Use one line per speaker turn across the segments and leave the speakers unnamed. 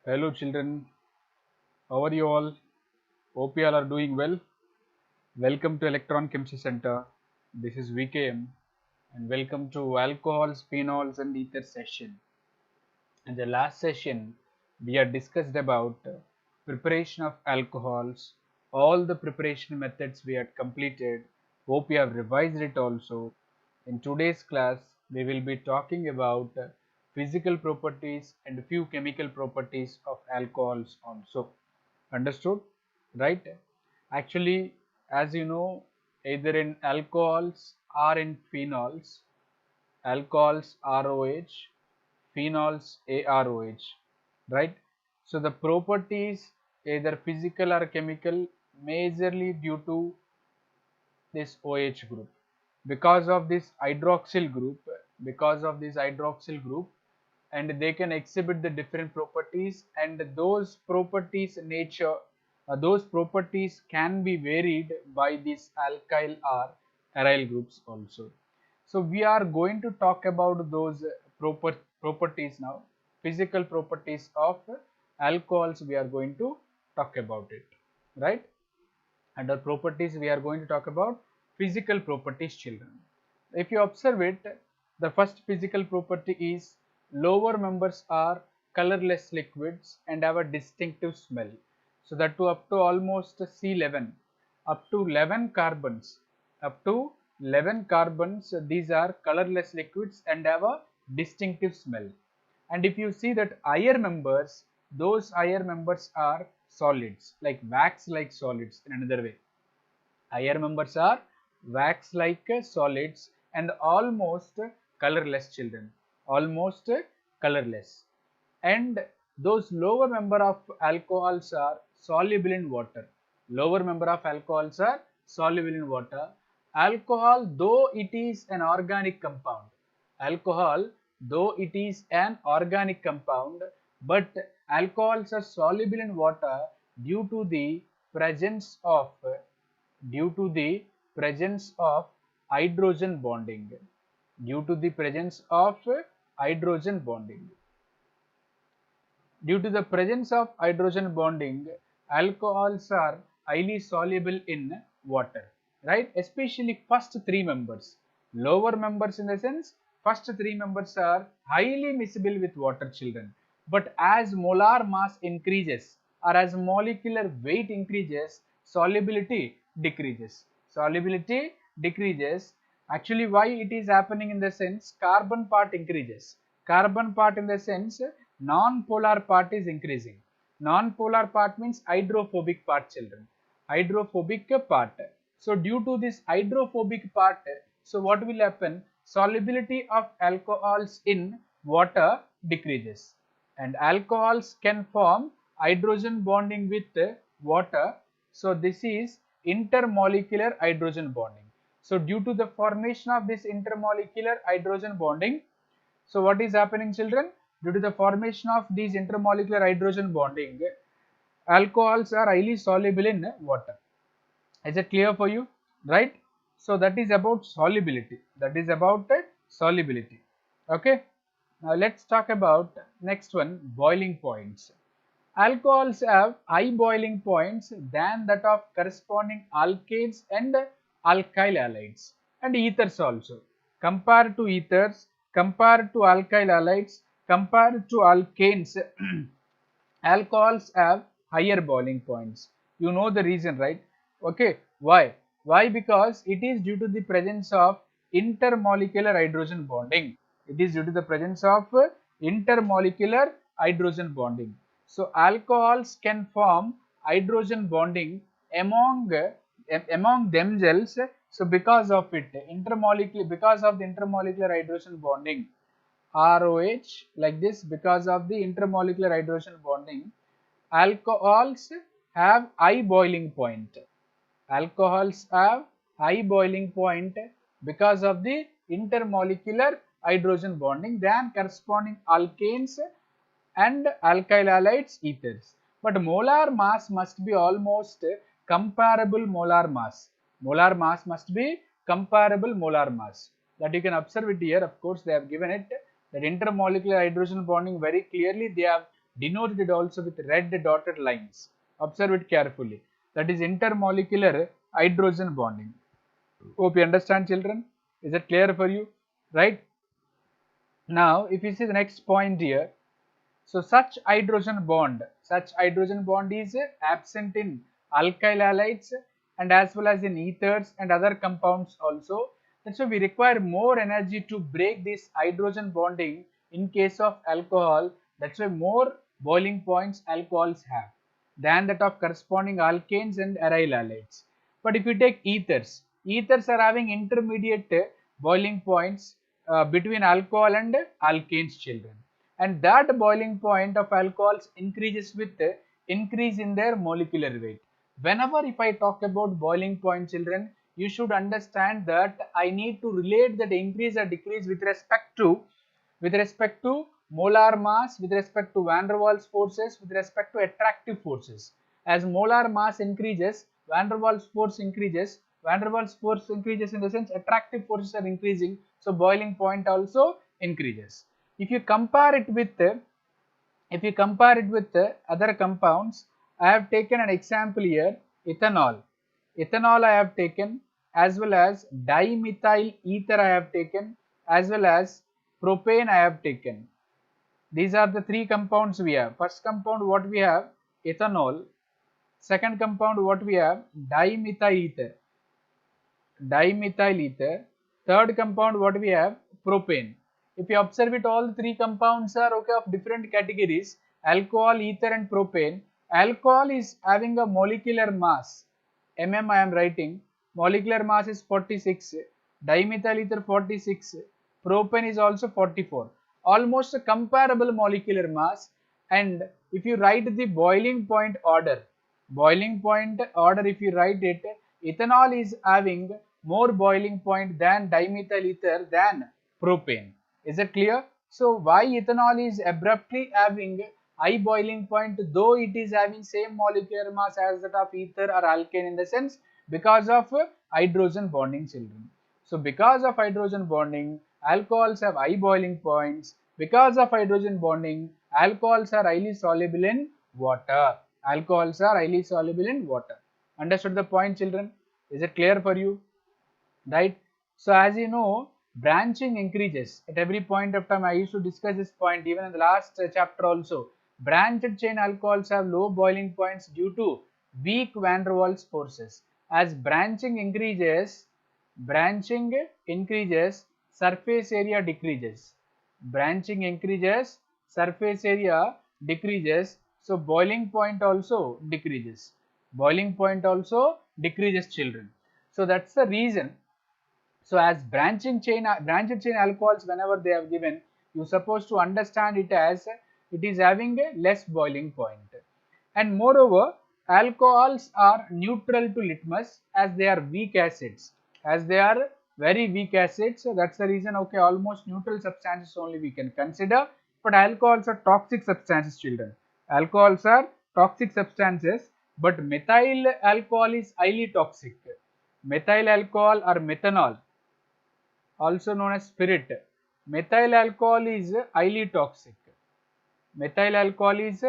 Hello children, how are you all? Hope you all are doing well. Welcome to Electron Chemistry Center. This is VKM and welcome to alcohols, phenols and ether session. In the last session, we had discussed about preparation of alcohols, all the preparation methods we had completed. Hope you have revised it also. In today's class, we will be talking about physical properties and a few chemical properties of alcohols also. Understood? Right? Actually, as you know, either in alcohols or in phenols, alcohols ROH, phenols AROH, right? So the properties either physical or chemical majorly due to this OH group. Because of this hydroxyl group, and they can exhibit the different properties, and those properties nature, those properties can be varied by these alkyl or aryl groups also. So we are going to talk about those properties now, physical properties of alcohols. We are going to talk about it, right? Under properties, we are going to talk about physical properties, children. If you observe it, the first physical property is lower members are colorless liquids and have a distinctive smell. So that to up to almost C11, up to 11 carbons, up to 11 carbons, these are colorless liquids and have a distinctive smell. And if you see that higher members, those higher members are solids, like wax like solids in another way. Higher members are wax like solids and almost colorless, children, almost colorless. And those lower member of alcohols are soluble in water. Lower member of alcohols are soluble in water. Alcohol, though it is an organic compound, alcohol, though it is an organic compound, but alcohols are soluble in water due to the presence of due to the presence of hydrogen bonding. Due to the presence of hydrogen bonding. Due to the presence of hydrogen bonding, alcohols are highly soluble in water, right? Especially first three members. Lower members, in the sense, first three members are highly miscible with water, children. But as molar mass increases or as molecular weight increases, solubility decreases. Solubility decreases. Actually, why it is happening, in the sense, carbon part increases. Carbon part, in the sense, non-polar part is increasing. Non-polar part means hydrophobic part, children. Hydrophobic part. So due to this hydrophobic part, so what will happen? Solubility of alcohols in water decreases, and alcohols can form hydrogen bonding with water. So this is intermolecular hydrogen bonding. So due to the formation of this intermolecular hydrogen bonding, so what is happening, children? Due to the formation of these intermolecular hydrogen bonding, alcohols are highly soluble in water. Is it clear for you? Right? So that is about solubility. That is about solubility. Okay. Now let's talk about next one, boiling points. Alcohols have high boiling points than that of corresponding alkanes and alkyl halides and ethers also. Compared to ethers, compared to alkyl halides, compared to alkanes, alcohols have higher boiling points. You know the reason, right? Okay, why? Why? Because it is due to the presence of intermolecular hydrogen bonding. It is due to the presence of intermolecular hydrogen bonding. So alcohols can form hydrogen bonding among among themselves. So because of it, intermolecular, because of the intermolecular hydrogen bonding, ROH, like this, because of the intermolecular hydrogen bonding, alcohols have high boiling point. Alcohols have high boiling point because of the intermolecular hydrogen bonding than corresponding alkanes and alkyl halides ethers. But molar mass must be almost comparable molar mass. Molar mass must be comparable molar mass. That you can observe it here. Of course, they have given it that intermolecular hydrogen bonding very clearly. They have denoted also with red dotted lines. Observe it carefully. That is intermolecular hydrogen bonding. Hope you understand, children. Is it clear for you? Right? Now, if you see the next point here, so such hydrogen bond is absent in alkyl halides and as well as in ethers and other compounds also. That's why we require more energy to break this hydrogen bonding in case of alcohol. That's why more boiling points alcohols have than that of corresponding alkanes and aryl halides. But if you take ethers are having intermediate boiling points between alcohol and alkanes, children, and that boiling point of alcohols increases with increase in their molecular weight. Whenever if I talk about boiling point, children, you should understand that I need to relate that increase or decrease with respect to molar mass, with respect to van der Waals forces, with respect to attractive forces. As molar mass increases, van der Waals force increases. Van der Waals force increases in the sense attractive forces are increasing, so boiling point also increases. If you compare it with other compounds, I have taken an example here, ethanol. Ethanol I have taken, as well as dimethyl ether I have taken, as well as propane I have taken. These are the three compounds we have. First compound what we have, ethanol. Second compound what we have, dimethyl ether. Third compound what we have, propane. If you observe it, all three compounds are okay of different categories, alcohol, ether and propane. Alcohol is having a molecular mass, I am writing, molecular mass is 46, dimethyl ether 46, propane is also 44, almost a comparable molecular mass. And if you write the boiling point order, if you write it, ethanol is having more boiling point than dimethyl ether than propane. Is it clear? So why ethanol is abruptly having high boiling point though it is having same molecular mass as that of ether or alkane, in the sense because of hydrogen bonding, children. So because of hydrogen bonding, alcohols have high boiling points. Because of hydrogen bonding, alcohols are highly soluble in water. Understood the point, children? Is it clear for you? Right? So as you know, branching increases at every point of time. I used to discuss this point even in the last chapter also. Branched chain alcohols have low boiling points due to weak van der Waals forces. As branching increases, surface area decreases. Branching increases, surface area decreases, so boiling point also decreases. Children. So that's the reason. So as branched chain alcohols, whenever they have given, you supposed to understand it as it is having a less boiling point. And moreover, alcohols are neutral to litmus as they are weak acids. As they are very weak acids, so that's the reason, okay, almost neutral substances only we can consider. But alcohols are toxic substances, children. Alcohols are toxic substances, but methyl alcohol is highly toxic. Methyl alcohol or methanol, also known as spirit. Methyl alcohol is highly toxic. Ethyl alcohol is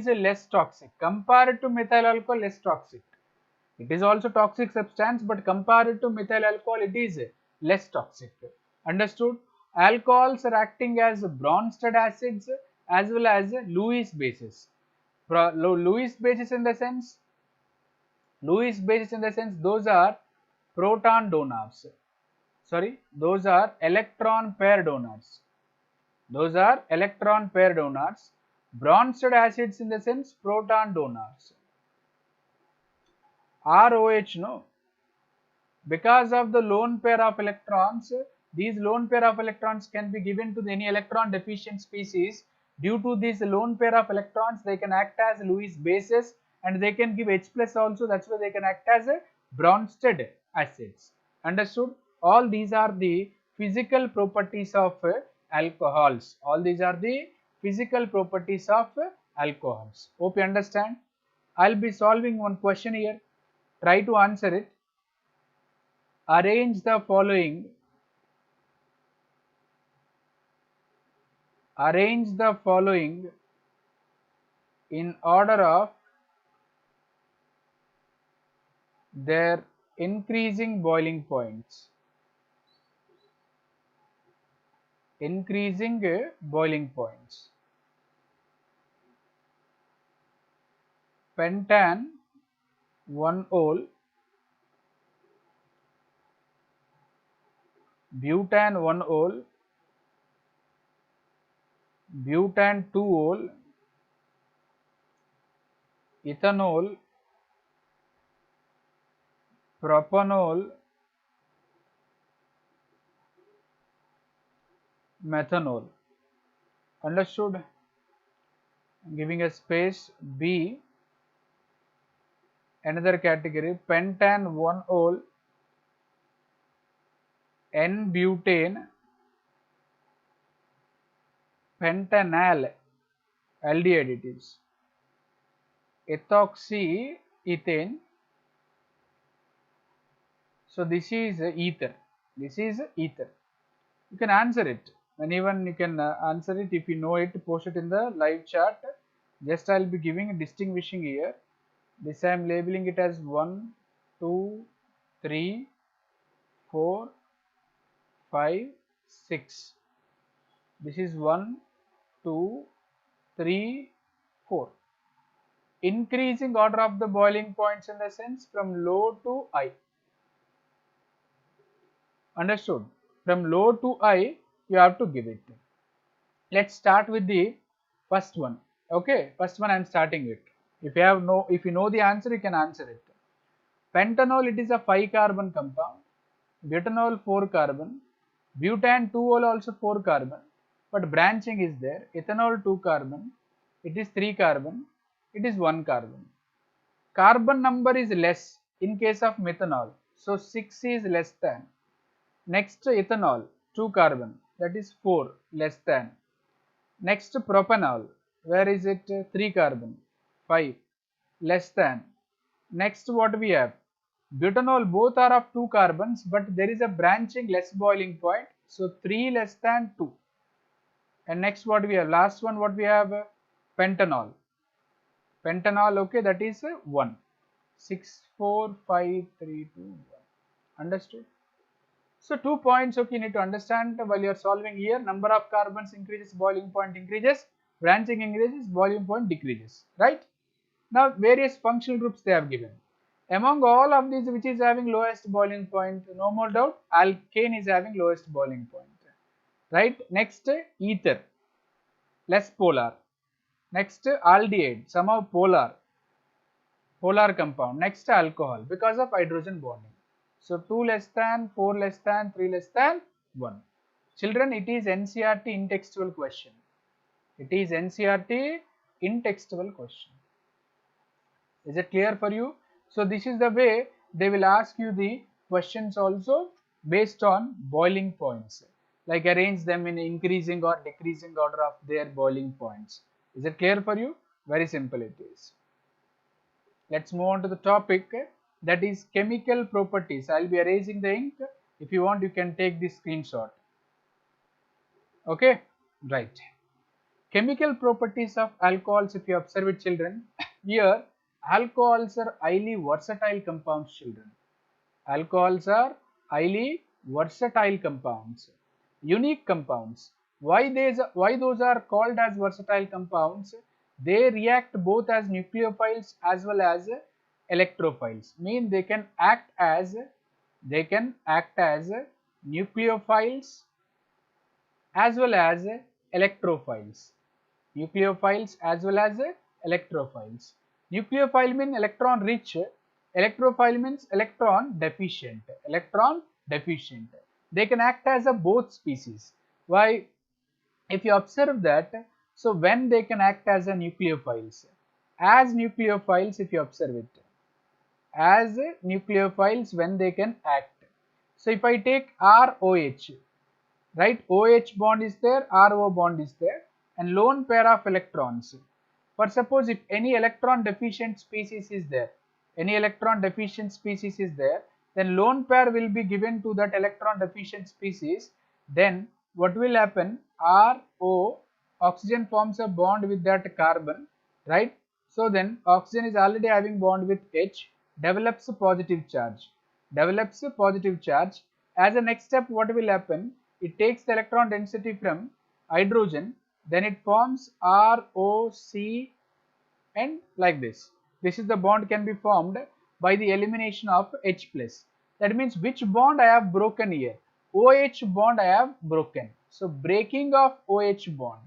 less toxic. Compared to methyl alcohol, less toxic. It is also toxic substance, but compared to methyl alcohol, it is less toxic. Understood? Alcohols are acting as Bronsted acids as well as Lewis bases. Lewis bases in the sense, those are proton donors. Those are electron pair donors. Bronsted acids in the sense proton donors. ROH, no. Because of the lone pair of electrons, these lone pair of electrons can be given to any electron deficient species. Due to this lone pair of electrons, they can act as Lewis bases and they can give H plus also. That's why they can act as Bronsted acids. Understood? All these are the physical properties of alcohols. Hope you understand. I'll be solving one question here. Try to answer it. Arrange the following Arrange the following in order of their increasing boiling points. Increasing boiling points. Pentan 1 ol, butan 1 ol, butan 2 ol, ethanol, propanol, methanol. Understood? Giving a space B. Another category, pentan 1 ol, N-butane, pentanal, aldehyde additives, ethoxy ethane. So this is ether. This is ether. You can answer it. And even you can answer it if you know it. Post it in the live chat. Just I'll be giving a distinguishing here. This I am labeling it as 1, 2, 3, 4, 5, 6. This is 1, 2, 3, 4. Increasing order of the boiling points in the sense from low to high. Understood? From low to high, you have to give it. Let's start with the first one. Okay, first one I am starting with. If you know the answer, you can answer it. Pentanol, it is a 5 carbon compound. Butanol 4 carbon. Butan 2 ol also 4 carbon. But branching is there. Ethanol 2 carbon. It is 3 carbon. It is 1 carbon. Carbon number is less in case of methanol. So 6 is less than. Next ethanol 2 carbon, that is 4 less than. Next propanol, where is it? 3 carbon, 5 less than. Next what we have? Butanol, both are of 2 carbons, but there is a branching less boiling point, so 3 less than 2. And next what we have? Last one what we have? Pentanol. Pentanol, okay, that is 1. 6, 4, 5, 3, 2, 1. Understood? So 2 points, okay, you need to understand while you are solving here. Number of carbons increases, boiling point increases, branching increases, boiling point decreases, right? Now various functional groups they have given. Among all of these, which is having lowest boiling point? No more doubt, alkane is having lowest boiling point, right? Next ether, less polar. Next aldehyde, somehow polar compound. Next alcohol, because of hydrogen bonding. So 2 less than, 4 less than, 3 less than, 1. Children, it is NCERT in textual question. It is NCERT in textual question. Is it clear for you? So this is the way they will ask you the questions also based on boiling points. Like arrange them in increasing or decreasing order of their boiling points. Is it clear for you? Very simple it is. Let's move on to the topic, that is chemical properties. I'll be erasing the ink. If you want, you can take this screenshot. Okay, right. Chemical properties of alcohols, if you observe it, children, here alcohols are highly versatile compounds, children. Alcohols are highly versatile compounds, unique compounds. Why those are called as versatile compounds? They react both as nucleophiles as well as electrophiles. Mean they can act as nucleophiles as well as electrophiles. Nucleophiles as well as electrophiles. Nucleophile means electron rich, electrophile means electron deficient. Electron deficient. They can act as a both species. Why? If you observe that, so when they can act as a nucleophiles, if you observe it, as nucleophiles when they can act. So if I take ROH, right, OH bond is there, RO bond is there, and lone pair of electrons. For suppose if any electron deficient species is there, then lone pair will be given to that electron deficient species. Then what will happen? RO oxygen forms a bond with that carbon, right? So then oxygen is already having bond with H, develops a positive charge. Develops a positive charge. As a next step, what will happen? It takes the electron density from hydrogen, then it forms ROC and like this. This is the bond can be formed by the elimination of H plus. That means which bond I have broken here? OH bond I have broken. So breaking of OH bond.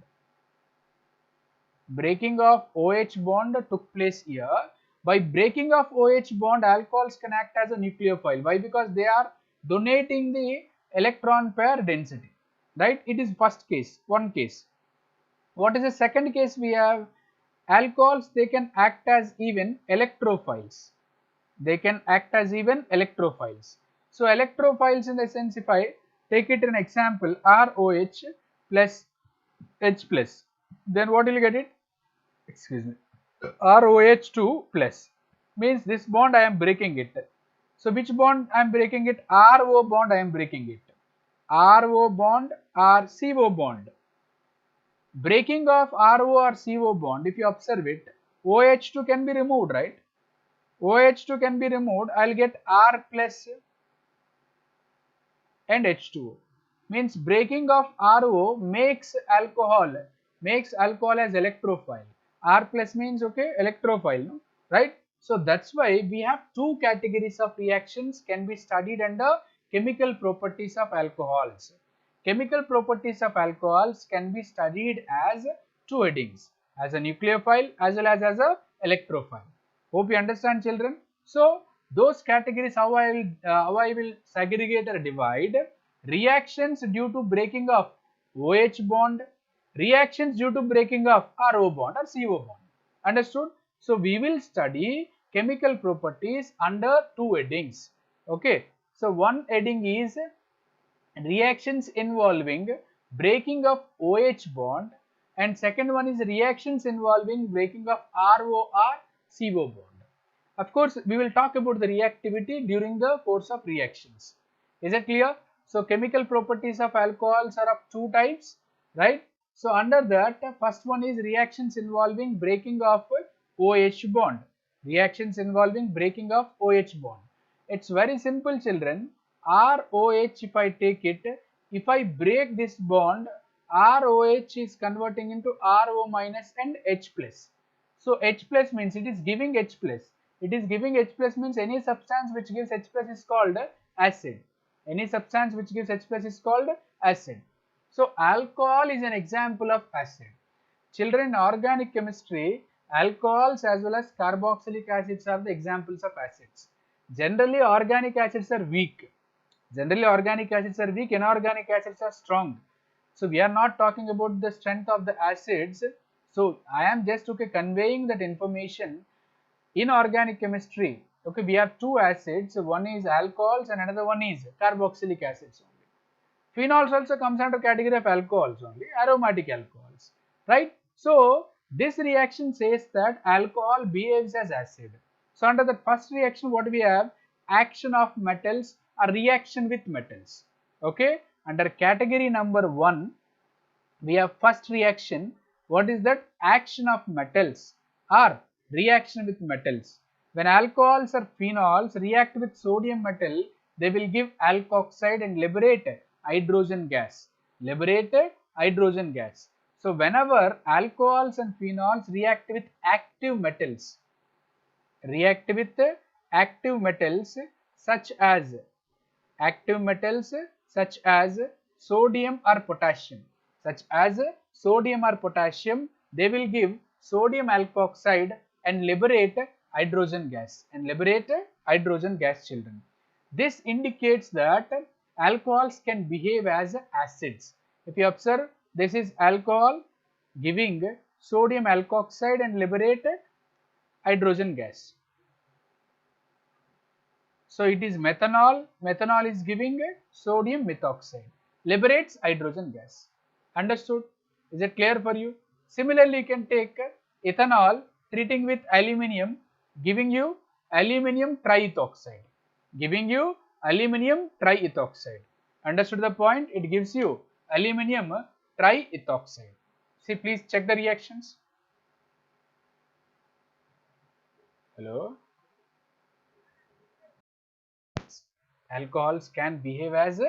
Breaking of OH bond took place here. By breaking of OH bond, alcohols can act as a nucleophile. Why? Because they are donating the electron pair density. Right? It is first case, one case. What is the second case we have? Alcohols, they can act as even electrophiles. They can act as even electrophiles. So electrophiles in the sense, if I take it an example, ROH plus H plus, then what will you get it? Excuse me, ROH2 plus means this bond I am breaking it. So which bond I am breaking it? RO bond I am breaking it. RO bond or CO bond. Breaking of RO or CO bond, if you observe it, OH2 can be removed, right? OH2 can be removed, I will get R plus and H2O. Means breaking of RO makes alcohol as electrophile. R plus means okay, electrophile, no? Right? So that's why we have two categories of reactions can be studied under chemical properties of alcohols. Chemical properties of alcohols can be studied as two headings, as a nucleophile as well as a electrophile. Hope you understand, children. So those categories how I will segregate or divide: reactions due to breaking of OH bond, reactions due to breaking of RO bond or CO bond. Understood? So we will study chemical properties under two headings. Okay. So one heading is reactions involving breaking of OH bond, and second one is reactions involving breaking of RO or CO bond. Of course, we will talk about the reactivity during the course of reactions. Is it clear? So chemical properties of alcohols are of two types, right? So under that, first one is reactions involving breaking of OH bond. Reactions involving breaking of OH bond. It's very simple, children. ROH, if I take it, if I break this bond, ROH is converting into RO minus and H plus. So H plus means it is giving H plus. It is giving H plus means any substance which gives H plus is called acid. Any substance which gives H plus is called acid. So alcohol is an example of acid. Children, in organic chemistry, alcohols as well as carboxylic acids are the examples of acids. Generally, organic acids are weak. Inorganic acids are strong. So we are not talking about the strength of the acids. So I am just conveying that information. In organic chemistry, okay, we have two acids. One is alcohols and another one is carboxylic acids only. Phenols also comes under category of alcohols only, aromatic alcohols, right? So this reaction says that alcohol behaves as acid. So under the first reaction, what we have? Action of metals or reaction with metals. Okay, under category number 1, we have first reaction. What is that? Action of metals or reaction with metals. When alcohols or phenols react with sodium metal, they will give alkoxide and liberate hydrogen gas. So whenever alcohols and phenols react with active metals, such as sodium or potassium, they will give sodium alkoxide and liberate hydrogen gas, children. This indicates that alcohols can behave as acids. If you observe, this is alcohol giving sodium alkoxide and liberate hydrogen gas. So it is methanol. Methanol is giving sodium methoxide, liberates hydrogen gas. Understood? Is it clear for you? Similarly, you can take ethanol treating with aluminium, giving you aluminium triethoxide. Understood the point? It gives you aluminium triethoxide. See, please check the reactions. Hello. Alcohols can behave as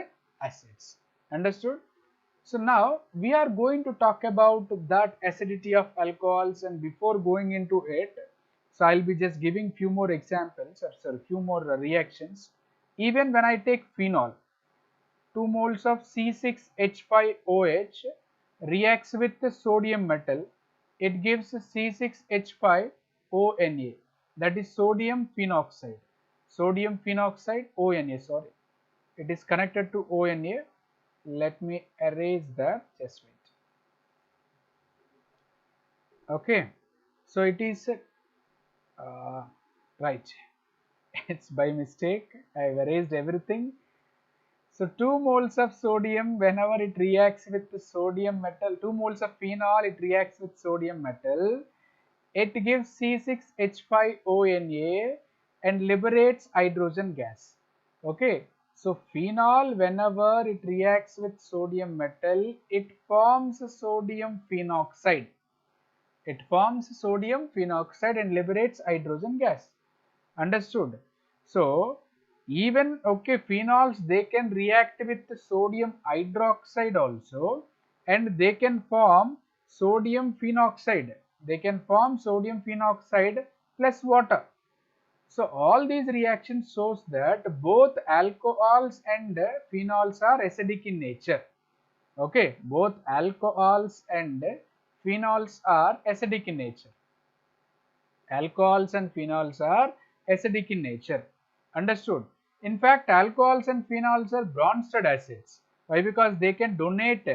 acids. Understood? So now we are going to talk about that acidity of alcohols, and before going into it, so I'll be just giving few more examples, or sorry, few more reactions. Even when I take phenol, 2 moles of C6H5OH reacts with the sodium metal, it gives C6H5ONA, that is sodium phenoxide. Sodium phenoxide, ONA, sorry. It is connected to ONA. Let me erase that, just wait. Okay, so it is right. It's by mistake. I've erased everything. So 2 moles of sodium, whenever it reacts with the sodium metal, 2 moles of phenol, it reacts with sodium metal, it gives C6H5ONA and liberates hydrogen gas. Okay, so phenol, whenever it reacts with sodium metal, it forms sodium phenoxide. It forms sodium phenoxide and liberates hydrogen gas. Understood? So even okay, phenols, they can react with the sodium hydroxide also, and they can form sodium phenoxide. They can form sodium phenoxide plus water. So all these reactions shows that both alcohols and phenols are acidic in nature. Okay, both alcohols and phenols are acidic in nature. Alcohols and phenols are acidic in nature. Understood? In fact, alcohols and phenols are Bronsted acids. Why? Because they can donate.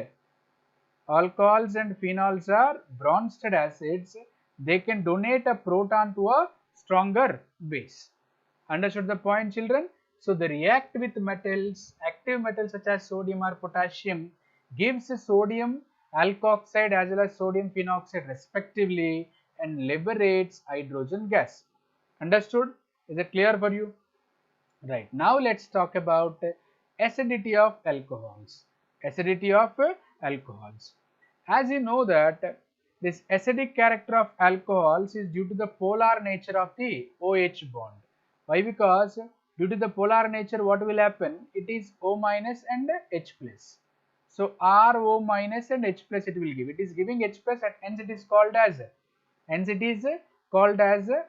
Alcohols and phenols are Bronsted acids. They can donate a proton to a stronger base. Understood the point, children? So they react with metals, active metals such as sodium or potassium, gives sodium alkoxide as well as sodium phenoxide respectively, and liberates hydrogen gas. Understood? Is it clear for you? Right. Now let's talk about acidity of alcohols. Acidity of alcohols. As you know that this acidic character of alcohols is due to the polar nature of the OH bond. Why? Because due to the polar nature, what will happen? It is O minus and H plus. So RO minus and H plus it will give. It is giving H plus, and hence it is called as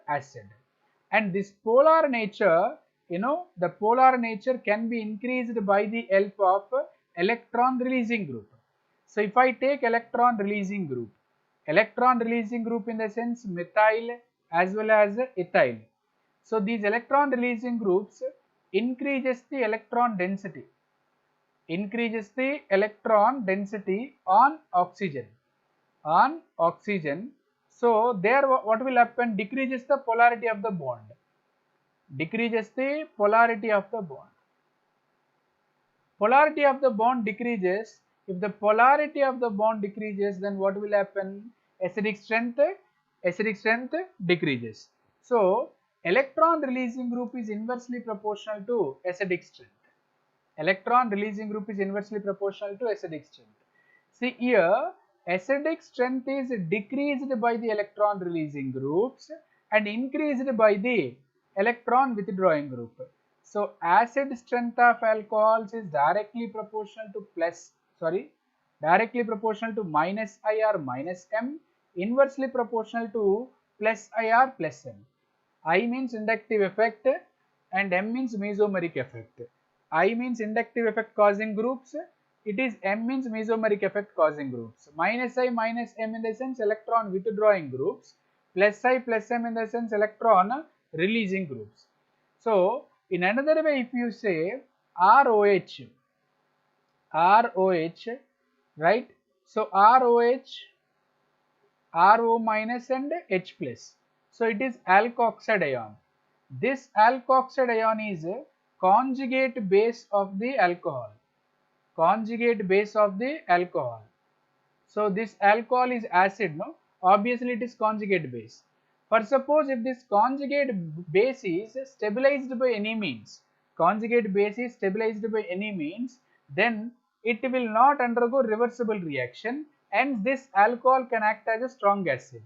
acid. And this polar nature, the polar nature can be increased by the help of electron releasing group. So if I take electron releasing group in the sense methyl as well as ethyl. So these electron releasing groups increases the electron density on oxygen. So there what will happen? Decreases the polarity of the bond. Polarity of the bond decreases. If the polarity of the bond decreases, then what will happen? Acidic strength decreases. So electron releasing group is inversely proportional to acidic strength. Electron releasing group is inversely proportional to acidic strength. See here, acidic strength is decreased by the electron releasing groups and increased by the electron withdrawing group. So acid strength of alcohols is directly proportional to minus I or minus M, inversely proportional to plus I or plus M. I means inductive effect and M means mesomeric effect. I means inductive effect causing groups, it is M means mesomeric effect causing groups. Minus I minus M in the sense electron withdrawing groups, plus I plus M in the sense electron releasing groups. So in another way, if you say ROH, right? So ROH, RO minus and H plus. So it is alkoxide ion. This alkoxide ion is a conjugate base of the alcohol. So this alcohol is acid, no? Obviously it is conjugate base. For suppose if this conjugate base is stabilized by any means, then it will not undergo reversible reaction and this alcohol can act as a strong acid.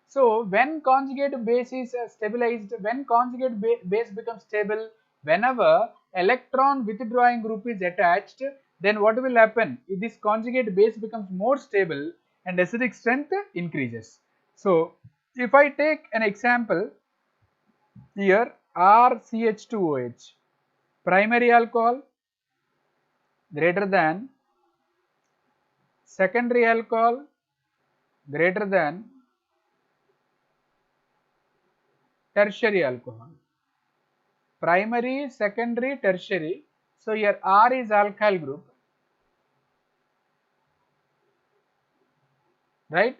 So when conjugate base is stabilized, when conjugate base becomes stable, whenever electron withdrawing group is attached, then what will happen? This conjugate base becomes more stable and acidic strength increases. So if I take an example here, RCH2OH, primary alcohol greater than secondary alcohol greater than tertiary alcohol. Primary, secondary, tertiary. So here R is alkyl group, right?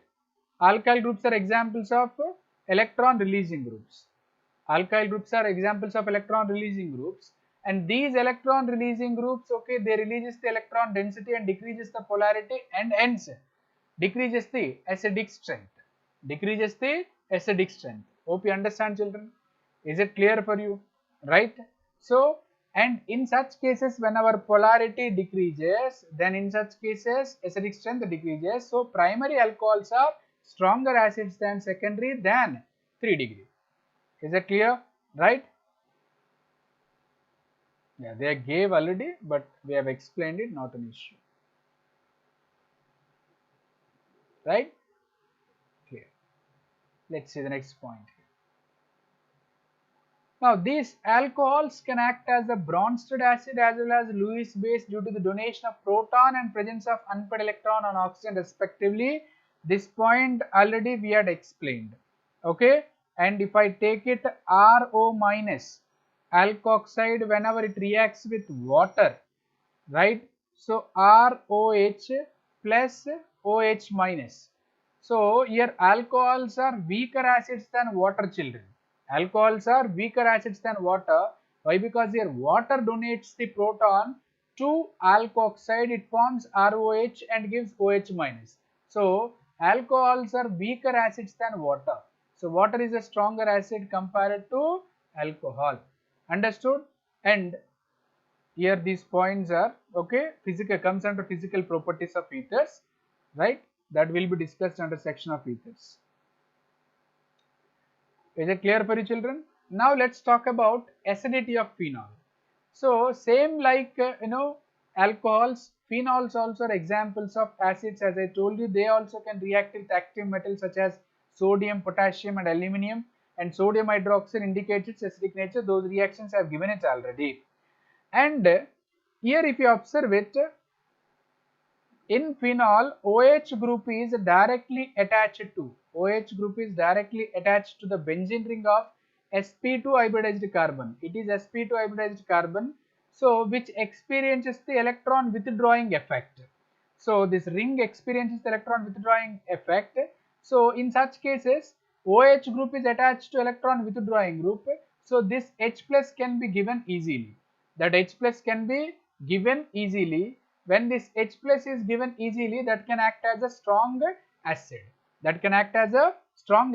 Alkyl groups are examples of electron releasing groups. Alkyl groups are examples of electron releasing groups, and these electron releasing groups, okay, they releases the electron density and decreases the polarity and hence decreases the acidic strength. Decreases the acidic strength. Hope you understand, children. Is it clear for you? Right? So, and in such cases, when our polarity decreases, then in such cases acidic strength decreases. So primary alcohols are stronger acids than secondary than 3 degree. Is it clear? Right? Yeah, they gave already, but we have explained it, not an issue. Right? Clear. Let's see the next point. Now, these alcohols can act as a Bronsted acid as well as Lewis base due to the donation of proton and presence of unpaired electron on oxygen respectively. This point already we had explained. Okay, and if I take it RO minus alkoxide whenever it reacts with water, right? So ROH plus OH minus. So here alcohols are weaker acids than water, children. Alcohols are weaker acids than water. Why? Because here water donates the proton to alkoxide, it forms ROH and gives OH minus. So alcohols are weaker acids than water. So water is a stronger acid compared to alcohol. Understood? And here these points are okay. Physical comes under physical properties of ethers, right? That will be discussed under section of ethers. Is it clear for you, children? Now let's talk about acidity of phenol. So same like alcohols, phenols also are examples of acids. As I told you, they also can react with active metals such as sodium, potassium and aluminum, and sodium hydroxide indicates its acidic nature. Those reactions I have given it already. And here if you observe it, in phenol, OH group is directly attached to the benzene ring of sp2 hybridized carbon. It is sp2 hybridized carbon, so which experiences the electron withdrawing effect. So this ring experiences the electron withdrawing effect. So in such cases, OH group is attached to electron withdrawing group. So this H plus can be given easily. That H plus can be given easily. When this H plus is given easily, that can act as a strong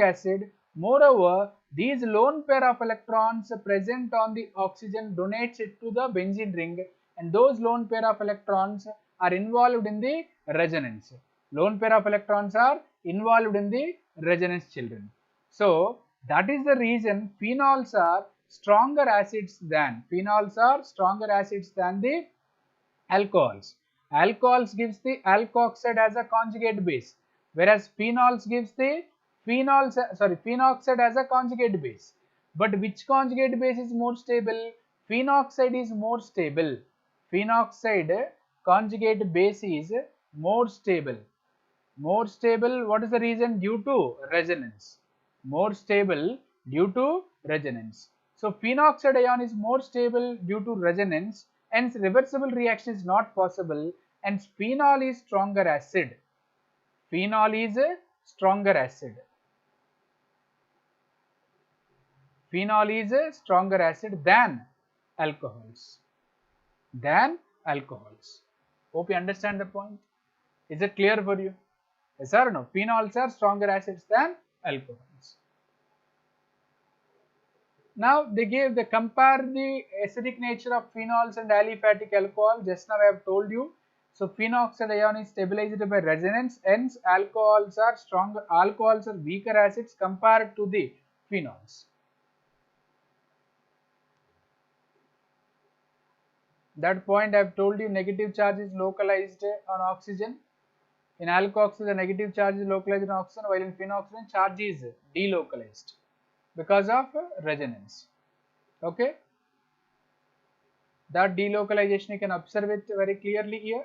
acid. Moreover, these lone pair of electrons present on the oxygen donates it to the benzene ring, and those lone pair of electrons are involved in the resonance. Lone pair of electrons are involved in the resonance, children. So that is the reason phenols are stronger acids than the alcohols. Alcohols gives the alkoxide as a conjugate base, whereas phenols gives the phenoxide as a conjugate base. But which conjugate base is more stable? Phenoxide is more stable. Phenoxide conjugate base is more stable. More stable, what is the reason? Due to resonance. More stable due to resonance. So phenoxide ion is more stable due to resonance, hence reversible reaction is not possible, and phenol is stronger acid. Phenol is a stronger acid. Phenol is a stronger acid than alcohols. Hope you understand the point. Is it clear for you? Yes or no? Phenols are stronger acids than alcohols. Now they compare the acidic nature of phenols and aliphatic alcohol. Just now I have told you. So phenoxide ion is stabilized by resonance, hence alcohols are weaker acids compared to the phenols. That point I have told you, negative charge is localized on oxygen. In alkoxy the negative charge is localized on oxygen, while in phenoxygen charge is delocalized because of resonance. Okay, that delocalization you can observe it very clearly here.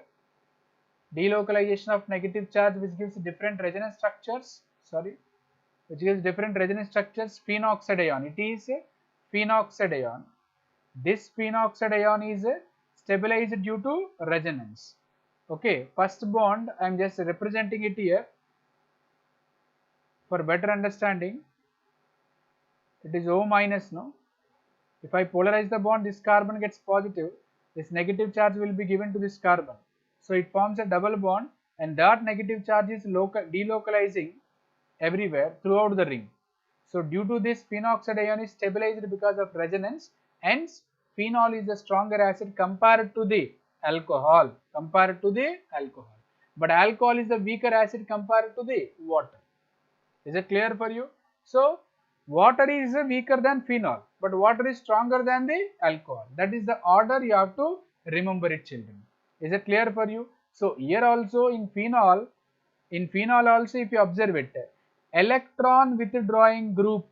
Delocalization of negative charge which gives different resonance structures, phenoxide ion, it is a phenoxide ion. This phenoxide ion is stabilized due to resonance. Okay, first bond I am just representing it here for better understanding. It is O minus, no? If I polarize the bond, this carbon gets positive, this negative charge will be given to this carbon. So it forms a double bond, and that negative charge is delocalizing everywhere throughout the ring. So due to this, phenoxide ion is stabilized because of resonance, hence phenol is a stronger acid compared to the alcohol. But alcohol is the weaker acid compared to the water. Is it clear for you? So water is weaker than phenol, but water is stronger than the alcohol. That is the order you have to remember it, children. Is it clear for you? So here also in phenol also if you observe it, electron withdrawing group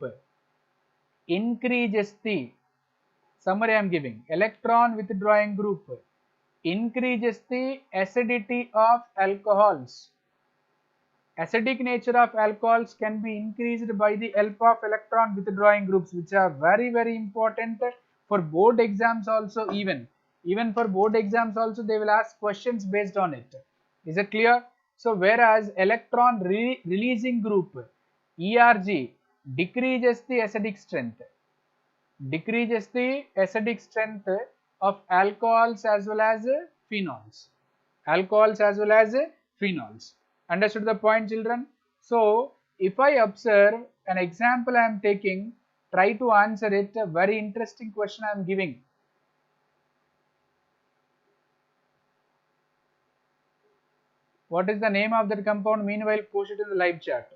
increases the, summary I am giving, electron withdrawing group increases the acidity of alcohols. Acidic nature of alcohols can be increased by the help of electron withdrawing groups, which are very important for board exams also. Even for board exams also they will ask questions based on it. Is it clear? So whereas electron releasing group ERG decreases the acidic strength, of alcohols as well as phenols. Understood the point, children? So if I observe an example I am taking, try to answer it. A very interesting question I am giving. What is the name of that compound? Meanwhile, post it in the live chat.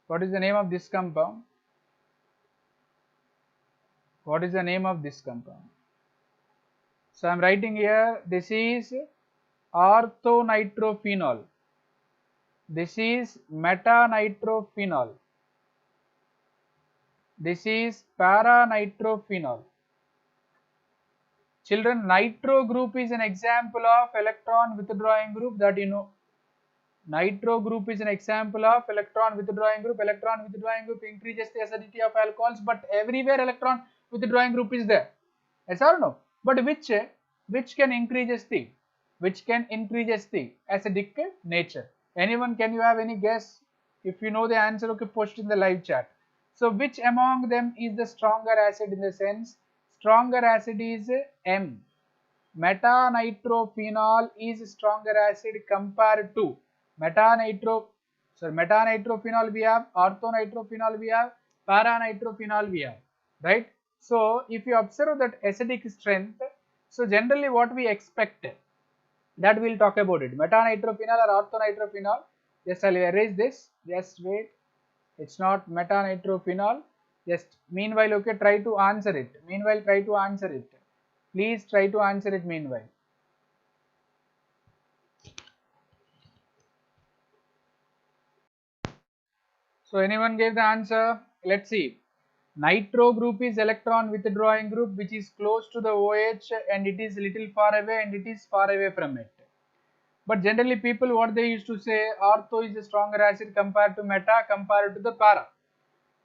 What is the name of this compound? What is the name of this compound? So I am writing here, this is orthonitrophenol. This is metanitrophenol. This is paranitrophenol. Children, nitro group is an example of electron withdrawing group, that you know. Nitro group is an example of electron withdrawing group. Electron withdrawing group increases the acidity of alcohols, but everywhere electron withdrawing group is there. Yes or no? But which can increases the acidic nature? Anyone, can you have any guess? If you know the answer, okay, post in the live chat. So which among them is the stronger acid? In the sense, stronger acid is M. Metanitrophenol is stronger acid compared to metanitrophenol we have, orthonitrophenol we have, paranitrophenol we have, right? So if you observe that acidic strength, so generally what we expect, that we will talk about it. Metanitrophenol or orthonitrophenol. Just I'll erase this. Just wait. It's not metanitrophenol. Just meanwhile, okay, try to answer it. Please try to answer it meanwhile. So anyone gave the answer? Let's see. Nitro group is electron withdrawing group which is close to the OH and it is little far away and it is far away from it. But generally people, what they used to say, ortho is a stronger acid compared to meta compared to the para.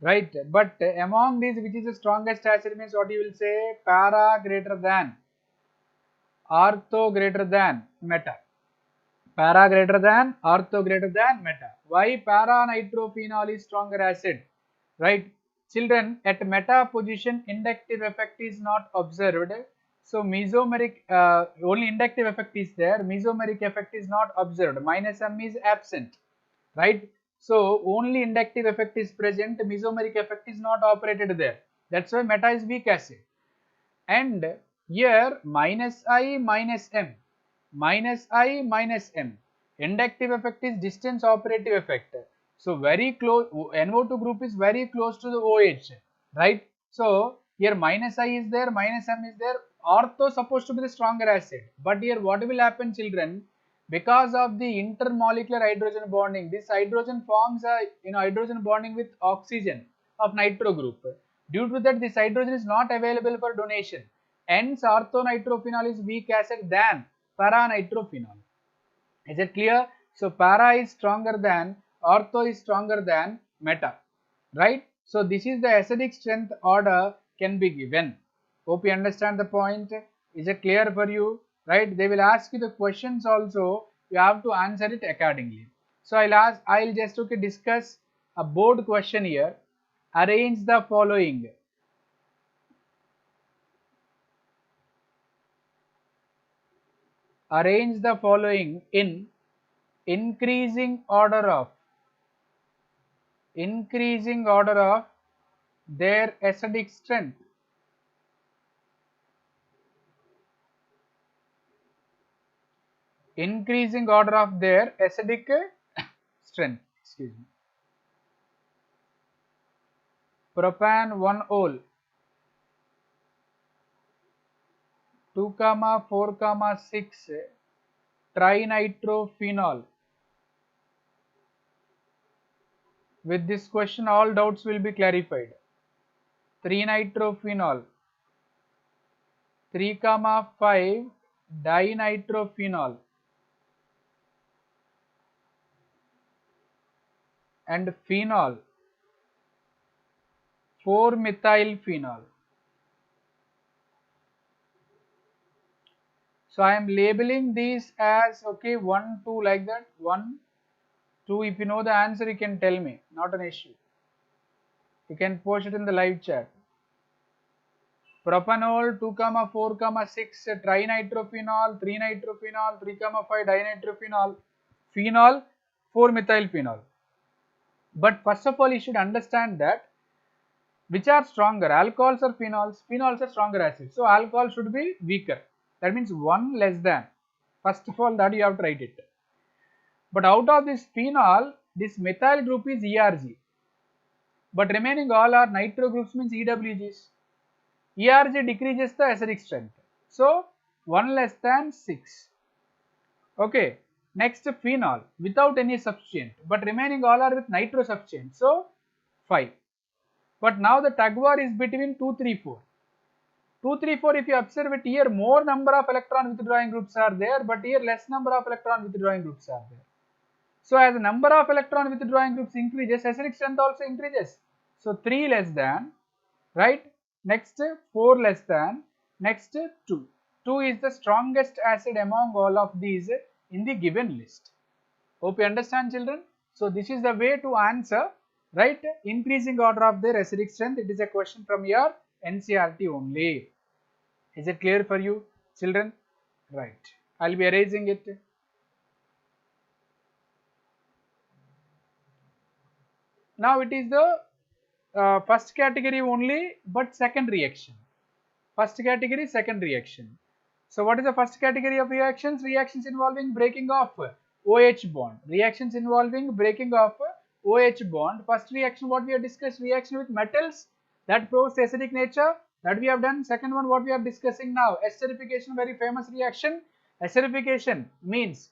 Right? But among these, which is the strongest acid means what you will say? Para greater than, ortho greater than meta. Para greater than, ortho greater than meta. Why paranitrophenol is stronger acid? Right? Children, at meta position, inductive effect is not observed. So mesomeric, only inductive effect is there. Mesomeric effect is not observed. Minus M is absent. Right? So only inductive effect is present. Mesomeric effect is not operated there. That's why meta is weak acid. And Here minus I minus M, minus I minus M. Inductive effect is distance operative effect. So very close, NO2 group is very close to the OH, right? So here minus I is there, minus M is there. Ortho supposed to be the stronger acid, but here what will happen, children? Because of the intermolecular hydrogen bonding, this hydrogen forms a hydrogen bonding with oxygen of nitro group. Due to that, this hydrogen is not available for donation. Hence, orthonitrophenol is weak acid than para-nitrophenol. Is it clear? So, para is stronger than, ortho is stronger than meta, right? So, this is the acidic strength order can be given. Hope you understand the point. Is it clear for you? Right? They will ask you the questions also. You have to answer it accordingly. So, I'll just discuss a board question here. Arrange the following. Arrange the following in increasing order of their acidic strength. Increasing order of their acidic strength. Excuse me. Propan 1 ol, 2, 4, 6 trinitrophenol. With this question, all doubts will be clarified. 3-nitrophenol, 3, 5 dinitrophenol, and phenol, 4-methylphenol. So I am labeling these as 1, 2 like that. 1, 2. If you know the answer, you can tell me. Not an issue. You can post it in the live chat. Propanol 2, 4, 6 trinitrophenol, 3-nitrophenol, 3, 5 dinitrophenol, phenol, 4-methylphenol. But first of all, you should understand that which are stronger, alcohols or phenols? Phenols are stronger acids. So alcohol should be weaker. That means 1 less than. First of all, that you have to write it. But out of this phenol, this methyl group is ERG. But remaining all are nitro groups, means EWGs. ERG decreases the acidic strength. So 1 less than 6. Okay. Next phenol without any substituent, but remaining all are with nitro substituent. So 5. But now the tug war is between 2, 3, 4. 2, 3, 4, if you observe it here, more number of electron withdrawing groups are there, but here less number of electron withdrawing groups are there. So as the number of electron withdrawing groups increases, acidic strength also increases. So 3 less than, right? Next 4 less than, next 2. 2 is the strongest acid among all of these in the given list. Hope you understand, children. So this is the way to answer, right? Increasing order of their acidic strength. It is a question from your NCERT only. Is it clear for you, children? Right. I'll be erasing it. Now it is the first category only, but second reaction. First category, second reaction. So what is the first category of reactions? Reactions involving breaking of OH bond. Reactions involving breaking of OH bond. First reaction, what we have discussed, reaction with metals, that proves acidic nature, that we have done. Second one, what we are discussing now, esterification, very famous reaction. Esterification means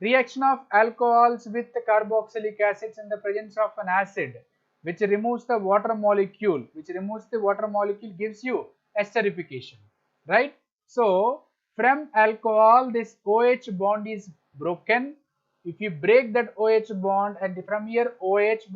reaction of alcohols with carboxylic acids in the presence of an acid which removes the water molecule, gives you esterification, right? So from alcohol this OH bond is broken. If you break that OH bond, and from here H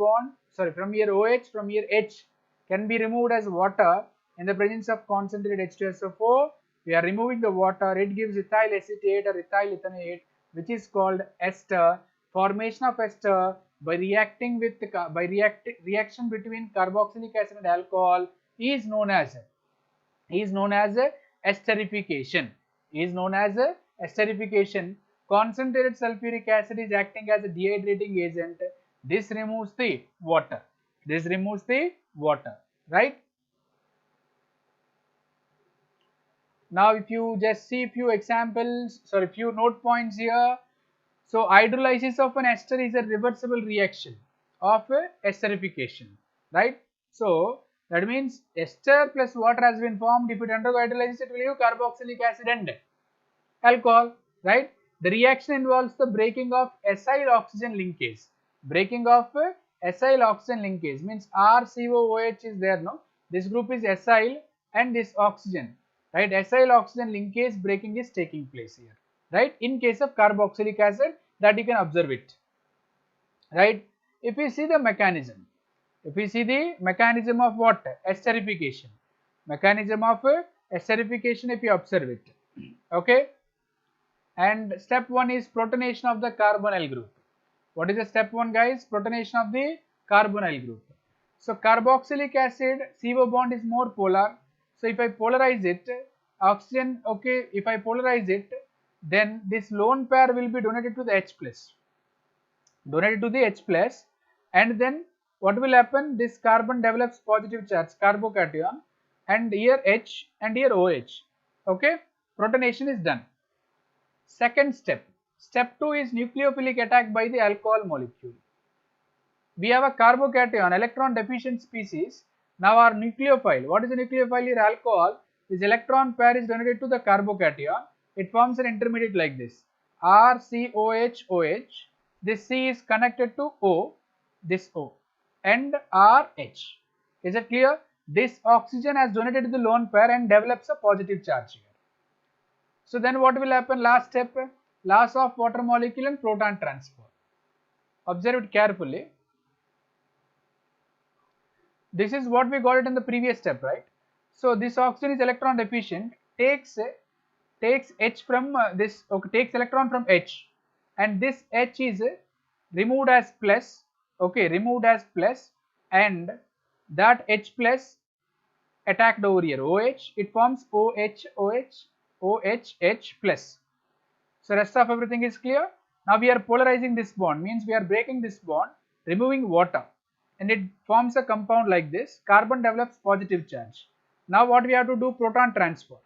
can be removed as water in the presence of concentrated H2SO4. We are removing the water, it gives ethyl acetate or ethyl ethanate, which is called ester. Formation of ester by reaction between carboxylic acid and alcohol is known as esterification. Concentrated sulfuric acid is acting as a dehydrating agent. This removes the water. Right? Now if you just see few examples, sorry, few note points here. So hydrolysis of an ester is a reversible reaction of esterification, right? So that means ester plus water has been formed. If it undergo hydrolysis, it will give carboxylic acid and alcohol, right? The reaction involves the breaking of acyl oxygen linkage. Breaking of acyl oxygen linkage means RCOOH is there, no? This group is acyl and this oxygen, right? Acyl oxygen linkage breaking is taking place here, right? In case of carboxylic acid, that you can observe it, right? If we see the mechanism, of what? Esterification. Mechanism of esterification, if you observe it, okay? And step 1 is protonation of the carbonyl group. What is the step 1, guys? Protonation of the carbonyl group. So carboxylic acid CO bond is more polar. So if I polarize it, oxygen, okay, if I polarize it, then this lone pair will be donated to the H plus. And then what will happen? This carbon develops positive charge, carbocation, and here H and here OH. Okay, protonation is done. Second step. Step 2 is nucleophilic attack by the alcohol molecule. We have a carbocation, electron deficient species. Now our nucleophile. What is the nucleophile here? Alcohol. This electron pair is donated to the carbocation. It forms an intermediate like this. RCOH. This C is connected to O. This O. And RH. Is it clear? This oxygen has donated to the lone pair and develops a positive charge here. So then what will happen? Last step, loss of water molecule and proton transfer. Observe it carefully. This is what we got it in the previous step, right? So this oxygen is electron deficient, takes H from this, okay, takes electron from H, and this H is removed as plus, okay, removed as plus, and that H plus attacked over here, OH, it forms OH plus. So rest of everything is clear. Now we are polarizing this bond, means we are breaking this bond, removing water, and it forms a compound like this. Carbon develops positive charge. Now what we have to do? Proton transfer.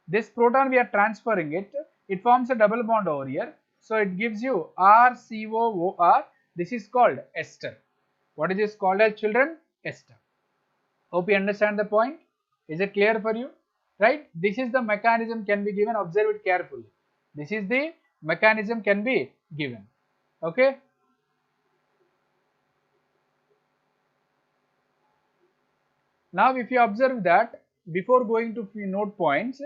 This proton we are transferring it. It forms a double bond over here. So it gives you RCOOR. This is called ester. What is this called as, children? Ester. Hope you understand the point. Is it clear for you? Right? This is the mechanism can be given. Observe it carefully. This is the mechanism can be given. Okay. Now if you observe that, before going to note points,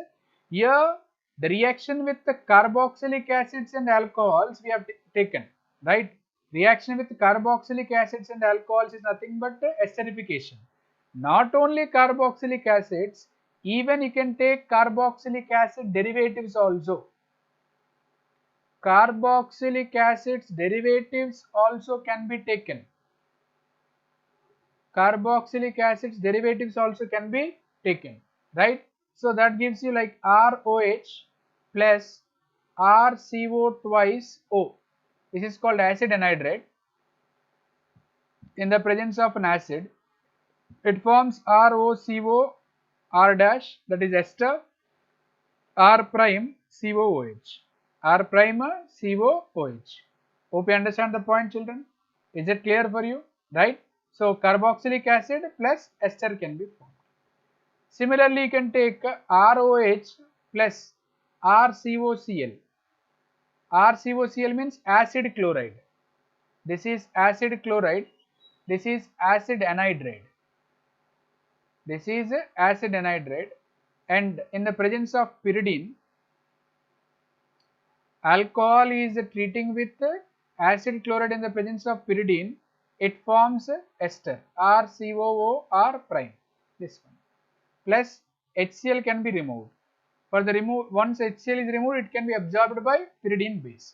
here the reaction with the carboxylic acids and alcohols we have taken, right? Reaction with carboxylic acids and alcohols is nothing but esterification. Not only carboxylic acids, even you can take carboxylic acid derivatives also. Carboxylic acids derivatives also can be taken. Carboxylic acids derivatives also can be taken, right? So that gives you like ROH plus RCO twice O. This is called acid anhydride. In the presence of an acid, it forms ROCO R dash, that is ester, R prime COOH. R prime COOH. Hope you understand the point, children. Is it clear for you? Right? So carboxylic acid plus ester can be formed. Similarly, you can take ROH plus RCOCl. RCOCl means acid chloride. This is acid chloride. This is acid anhydride. This is acid anhydride, and in the presence of pyridine, alcohol is treating with acid chloride in the presence of pyridine, it forms ester, RCOOR prime, this one, plus HCl can be removed. For the once HCl is removed, it can be absorbed by pyridine base.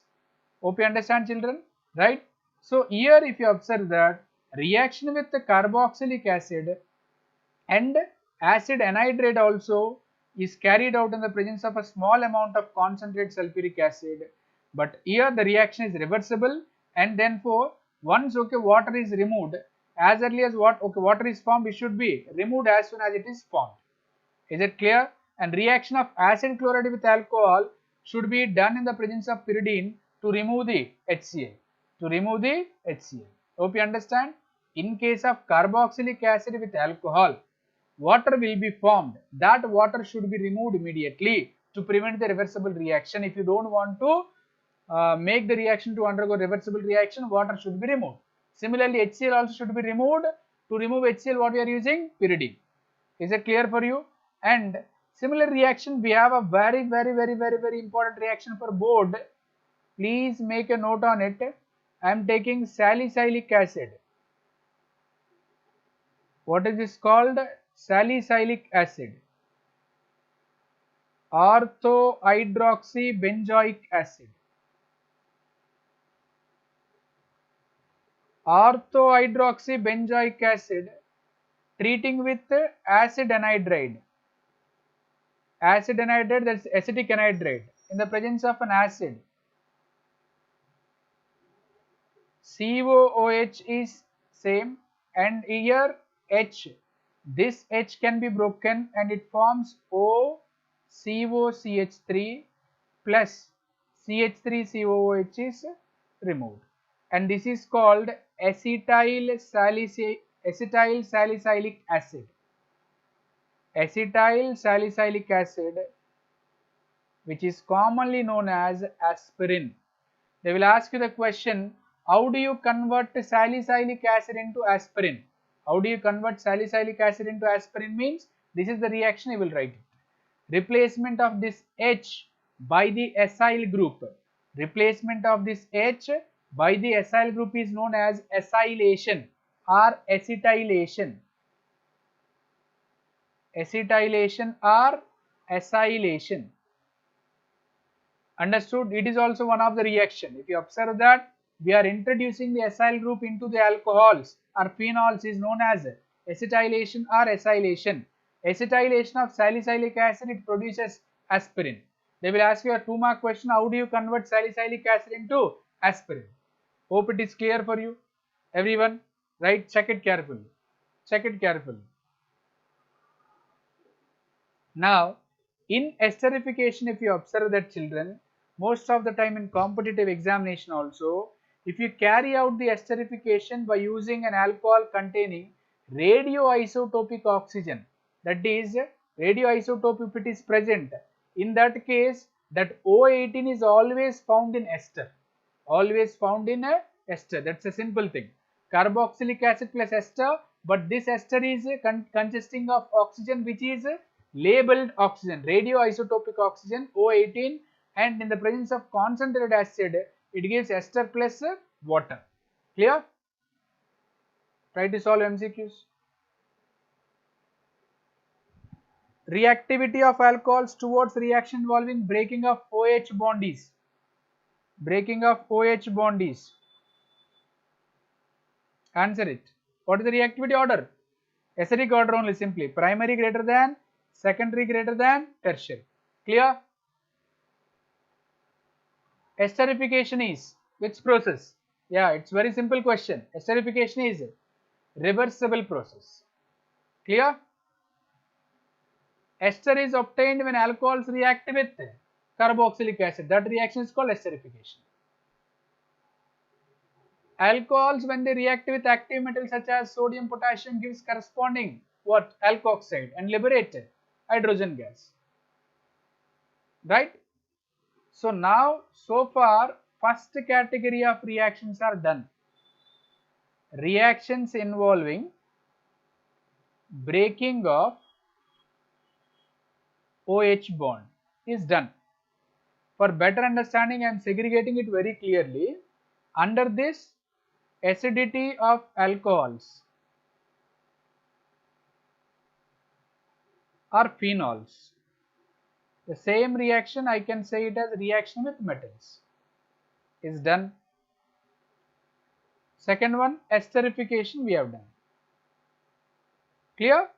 Hope you understand, children, right? So here if you observe that reaction with the carboxylic acid and acid anhydride also is carried out in the presence of a small amount of concentrate sulfuric acid, but here the reaction is reversible, and therefore once water is removed, as early as water is formed, it should be removed as soon as it is formed. Is it clear? And reaction of acid chloride with alcohol should be done in the presence of pyridine to remove the HCl. To remove the HCl. Hope you understand. In case of carboxylic acid with alcohol, water will be formed. That water should be removed immediately to prevent the reversible reaction. If you don't want to make the reaction to undergo reversible reaction, water should be removed. Similarly, HCl also should be removed. To remove HCl, what we are using? Pyridine. Is it clear for you? And similar reaction, we have a very important reaction for board. Please make a note on it. I am taking salicylic acid. What is this called? Salicylic acid. Orthohydroxybenzoic acid. Orthohydroxybenzoic acid treating with acid anhydride. Acid anhydride, that is acetic anhydride, in the presence of an acid. COOH is same, and here H. This H can be broken and it forms OCOCH3 plus CH3COOH is removed. And this is called acetyl salicylic acid. Acetyl salicylic acid, which is commonly known as aspirin. They will ask you the question, how do you convert salicylic acid into aspirin? How do you convert salicylic acid into aspirin means this is the reaction, you will write it. Replacement of this H by the acyl group. Replacement of this H by the acyl group is known as acylation or acetylation. Acetylation or acylation. Understood? It is also one of the reaction. If you observe that we are introducing the acyl group into the alcohols or phenols is known as acetylation or acylation. Acetylation of salicylic acid, it produces aspirin. They will ask you a 2-mark question, how do you convert salicylic acid into aspirin? Hope it is clear for you. Everyone, right? Check it carefully. Check it carefully. Now, in esterification, if you observe that children, most of the time in competitive examination also, if you carry out the esterification by using an alcohol containing radioisotopic oxygen, that is radioisotope if it is present, in that case that O18 is always found in ester. Always found in a ester. That's a simple thing. Carboxylic acid plus ester, but this ester is consisting of oxygen which is labeled oxygen, radioisotopic oxygen O18, and in the presence of concentrated acid it gives ester plus water. Clear? Try to solve MCQs. Reactivity of alcohols towards reaction involving breaking of OH bond is. Breaking of OH bond is. Answer it. What is the reactivity order? Acidic order only, simply. Primary greater than, secondary greater than, tertiary. Clear? Esterification is which process? Yeah, it's very simple question. Esterification is reversible process. Clear? Ester is obtained when alcohols react with carboxylic acid. That reaction is called esterification. Alcohols, when they react with active metals such as sodium, potassium, gives corresponding what? Alkoxide and liberate hydrogen gas. Right? So now, so far, first category of reactions are done. Reactions involving breaking of OH bond is done. For better understanding, I am segregating it very clearly. Under this, acidity of alcohols or phenols. The same reaction, I can say it as reaction with metals is done. Second one, esterification we have done. Clear?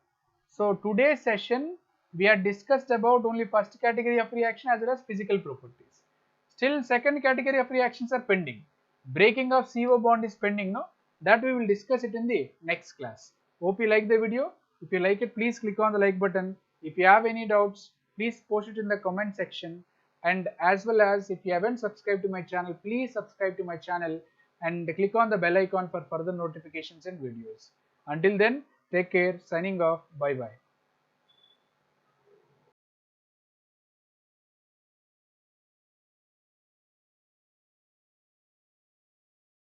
So today's session we have discussed about only first category of reaction as well as physical properties. Still second category of reactions are pending. Breaking of CO bond is pending, no? That we will discuss it in the next class. Hope you like the video. If you like it, please click on the like button. If you have any doubts, please post it in the comment section. And as well as, if you haven't subscribed to my channel, please subscribe to my channel and click on the bell icon for further notifications and videos. Until then, take care, signing off, bye bye.